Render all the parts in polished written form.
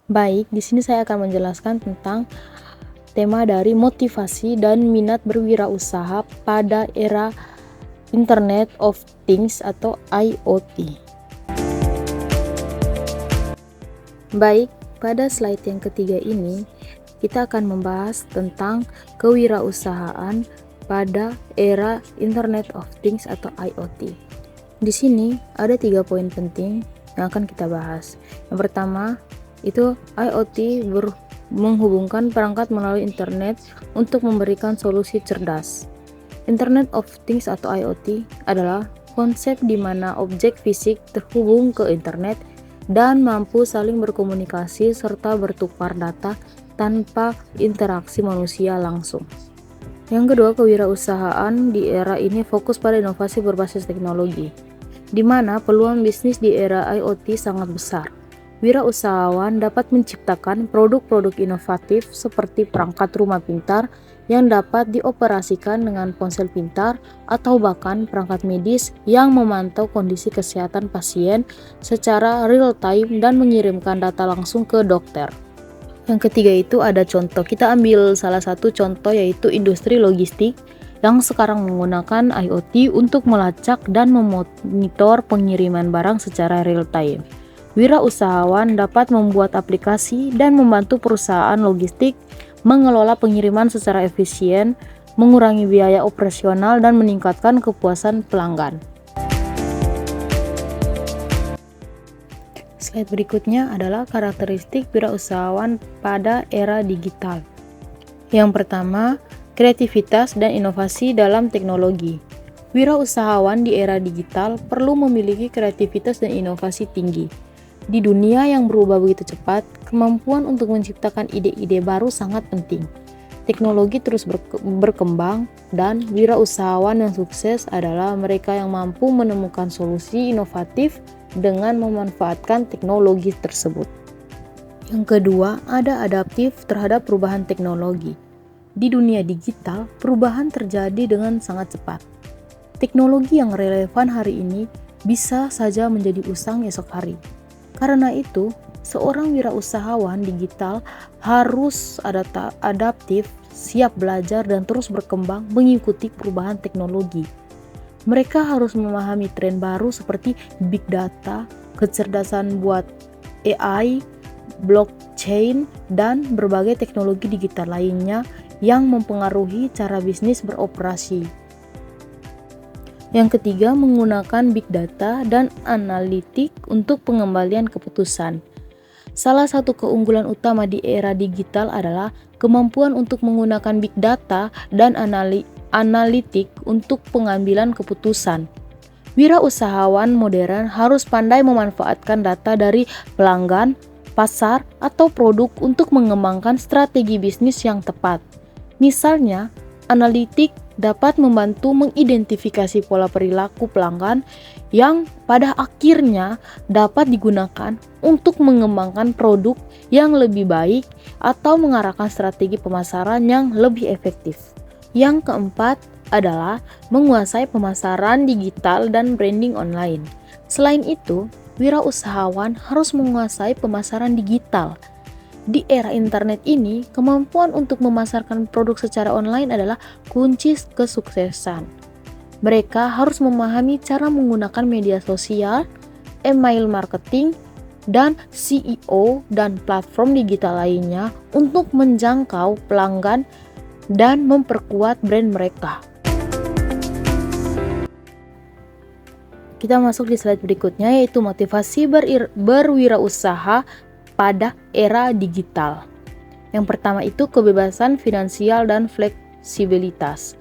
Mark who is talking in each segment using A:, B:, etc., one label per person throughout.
A: Baik, di sini saya akan menjelaskan tentang tema dari motivasi dan minat berwirausaha pada era Internet of Things atau IoT. Baik, pada slide yang ketiga ini kita akan membahas tentang kewirausahaan pada era Internet of Things atau IoT. Di sini ada 3 poin penting yang akan kita bahas. Yang pertama, itu IoT menghubungkan perangkat melalui internet untuk memberikan solusi cerdas. Internet of Things atau IoT adalah konsep di mana objek fisik terhubung ke internet dan mampu saling berkomunikasi serta bertukar data tanpa interaksi manusia langsung. Yang kedua, kewirausahaan di era ini fokus pada inovasi berbasis teknologi, di mana peluang bisnis di era IoT sangat besar. Wirausahawan dapat menciptakan produk-produk inovatif seperti perangkat rumah pintar yang dapat dioperasikan dengan ponsel pintar atau bahkan perangkat medis yang memantau kondisi kesehatan pasien secara real-time dan mengirimkan data langsung ke dokter. Yang ketiga itu ada contoh. Kita ambil salah satu contoh yaitu industri logistik yang sekarang menggunakan IoT untuk melacak dan memonitor pengiriman barang secara real-time. Wirausahawan dapat membuat aplikasi dan membantu perusahaan logistik mengelola pengiriman secara efisien, mengurangi biaya operasional, dan meningkatkan kepuasan pelanggan. Slide berikutnya adalah karakteristik wirausahawan pada era digital. Yang pertama, kreativitas dan inovasi dalam teknologi. Wirausahawan di era digital perlu memiliki kreativitas dan inovasi tinggi. Di dunia yang berubah begitu cepat, kemampuan untuk menciptakan ide-ide baru sangat penting. Teknologi terus berkembang, dan wirausahawan yang sukses adalah mereka yang mampu menemukan solusi inovatif dengan memanfaatkan teknologi tersebut. Yang kedua, ada adaptif terhadap perubahan teknologi. Di dunia digital, perubahan terjadi dengan sangat cepat. Teknologi yang relevan hari ini bisa saja menjadi usang esok hari. Karena itu, seorang wirausahawan digital harus adaptif, siap belajar, dan terus berkembang mengikuti perubahan teknologi. Mereka harus memahami tren baru seperti big data, kecerdasan buat AI, blockchain, dan berbagai teknologi digital lainnya yang mempengaruhi cara bisnis beroperasi. Yang ketiga, menggunakan big data dan analitik untuk pengembalian keputusan. Salah satu keunggulan utama di era digital adalah kemampuan untuk menggunakan big data dan analitik untuk pengambilan keputusan. Wirausahawan modern harus pandai memanfaatkan data dari pelanggan, pasar, atau produk untuk mengembangkan strategi bisnis yang tepat. Misalnya, analitik dapat membantu mengidentifikasi pola perilaku pelanggan yang pada akhirnya dapat digunakan untuk mengembangkan produk yang lebih baik atau mengarahkan strategi pemasaran yang lebih efektif. Yang keempat adalah menguasai pemasaran digital dan branding online. Selain itu, wirausahawan harus menguasai pemasaran digital. Di era internet ini, kemampuan untuk memasarkan produk secara online adalah kunci kesuksesan. Mereka harus memahami cara menggunakan media sosial, email marketing, dan SEO dan platform digital lainnya untuk menjangkau pelanggan dan memperkuat brand mereka. Kita masuk di slide berikutnya, yaitu motivasi berwirausaha pada era digital. Yang pertama itu kebebasan finansial dan fleksibilitas.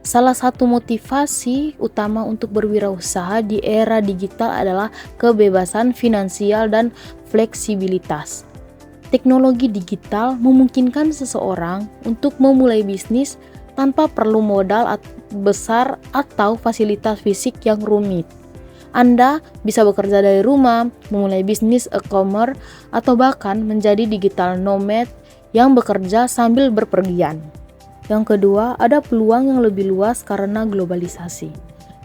A: Salah satu motivasi utama untuk berwirausaha di era digital adalah kebebasan finansial dan fleksibilitas. Teknologi digital memungkinkan seseorang untuk memulai bisnis tanpa perlu modal besar atau fasilitas fisik yang rumit. Anda bisa bekerja dari rumah, memulai bisnis e-commerce, atau bahkan menjadi digital nomad yang bekerja sambil berpergian. Yang kedua, ada peluang yang lebih luas karena globalisasi.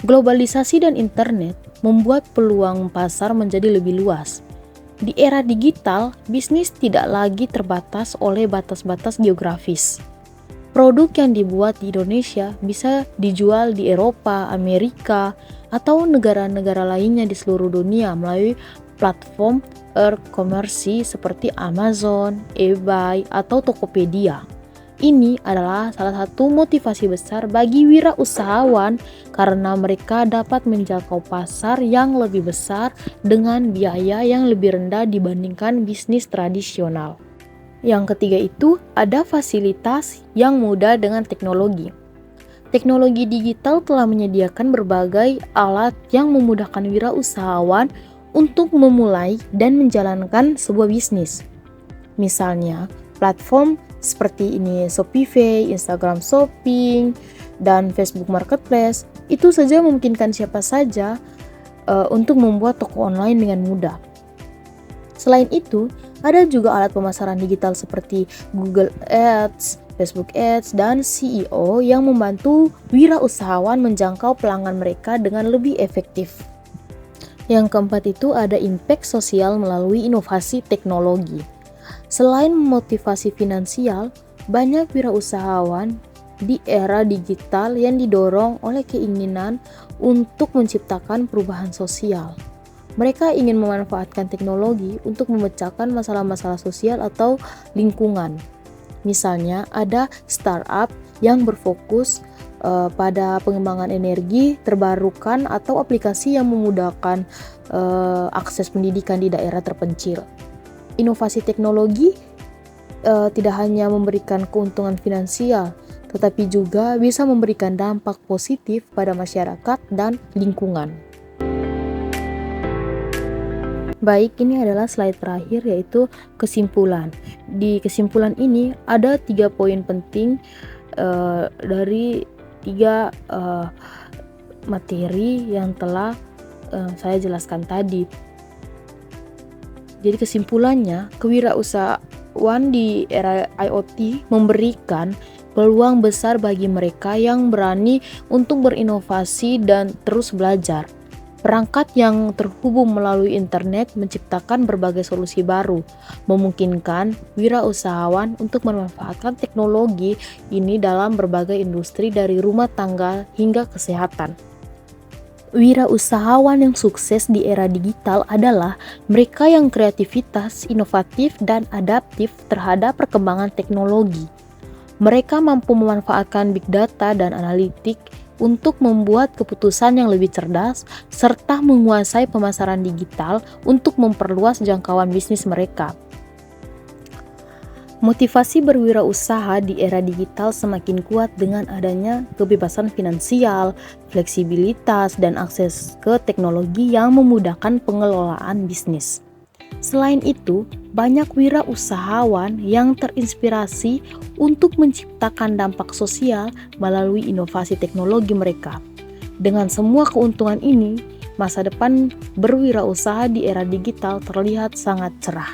A: Globalisasi dan internet membuat peluang pasar menjadi lebih luas. Di era digital, bisnis tidak lagi terbatas oleh batas-batas geografis. Produk yang dibuat di Indonesia bisa dijual di Eropa, Amerika, atau negara-negara lainnya di seluruh dunia melalui platform e-commerce seperti Amazon, eBay, atau Tokopedia. Ini adalah salah satu motivasi besar bagi wirausahawan karena mereka dapat menjangkau pasar yang lebih besar dengan biaya yang lebih rendah dibandingkan bisnis tradisional. Yang ketiga itu ada fasilitas yang mudah dengan teknologi. Teknologi digital telah menyediakan berbagai alat yang memudahkan wirausahawan untuk memulai dan menjalankan sebuah bisnis. Misalnya, platform seperti ini Shopify, Instagram Shopping, dan Facebook Marketplace itu saja memungkinkan siapa saja untuk membuat toko online dengan mudah. Selain itu, ada juga alat pemasaran digital seperti Google Ads, Facebook Ads, dan SEO yang membantu wirausahawan menjangkau pelanggan mereka dengan lebih efektif. Yang keempat itu ada impact sosial melalui inovasi teknologi. Selain motivasi finansial, banyak wirausahawan di era digital yang didorong oleh keinginan untuk menciptakan perubahan sosial. Mereka ingin memanfaatkan teknologi untuk memecahkan masalah-masalah sosial atau lingkungan. Misalnya, ada startup yang berfokus pada pengembangan energi terbarukan atau aplikasi yang memudahkan akses pendidikan di daerah terpencil. Inovasi teknologi tidak hanya memberikan keuntungan finansial, tetapi juga bisa memberikan dampak positif pada masyarakat dan lingkungan. Baik, ini adalah slide terakhir yaitu kesimpulan. Di kesimpulan ini ada 3 poin penting dari 3 materi yang telah saya jelaskan tadi. Jadi kesimpulannya, kewirausahaan di era IoT memberikan peluang besar bagi mereka yang berani untuk berinovasi dan terus belajar. Perangkat yang terhubung melalui internet menciptakan berbagai solusi baru, memungkinkan wirausahawan untuk memanfaatkan teknologi ini dalam berbagai industri dari rumah tangga hingga kesehatan. Wirausahawan yang sukses di era digital adalah mereka yang kreativitas, inovatif, dan adaptif terhadap perkembangan teknologi. Mereka mampu memanfaatkan big data dan analitik untuk membuat keputusan yang lebih cerdas, serta menguasai pemasaran digital untuk memperluas jangkauan bisnis mereka. Motivasi berwirausaha di era digital semakin kuat dengan adanya kebebasan finansial, fleksibilitas, dan akses ke teknologi yang memudahkan pengelolaan bisnis. Selain itu, banyak wirausahawan yang terinspirasi untuk menciptakan dampak sosial melalui inovasi teknologi mereka. Dengan semua keuntungan ini, masa depan berwirausaha di era digital terlihat sangat cerah.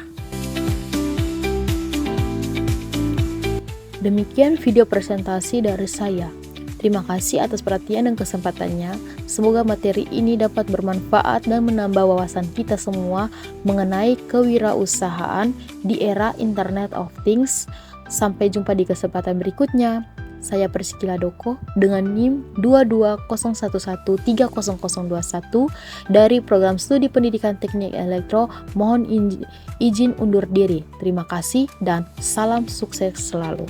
A: Demikian video presentasi dari saya. Terima kasih atas perhatian dan kesempatannya. Semoga materi ini dapat bermanfaat dan menambah wawasan kita semua mengenai kewirausahaan di era Internet of Things. Sampai jumpa di kesempatan berikutnya. Saya Priscilla Doko dengan NIM 22011300021 dari Program Studi Pendidikan Teknik Elektro. Mohon izin undur diri. Terima kasih dan salam sukses selalu.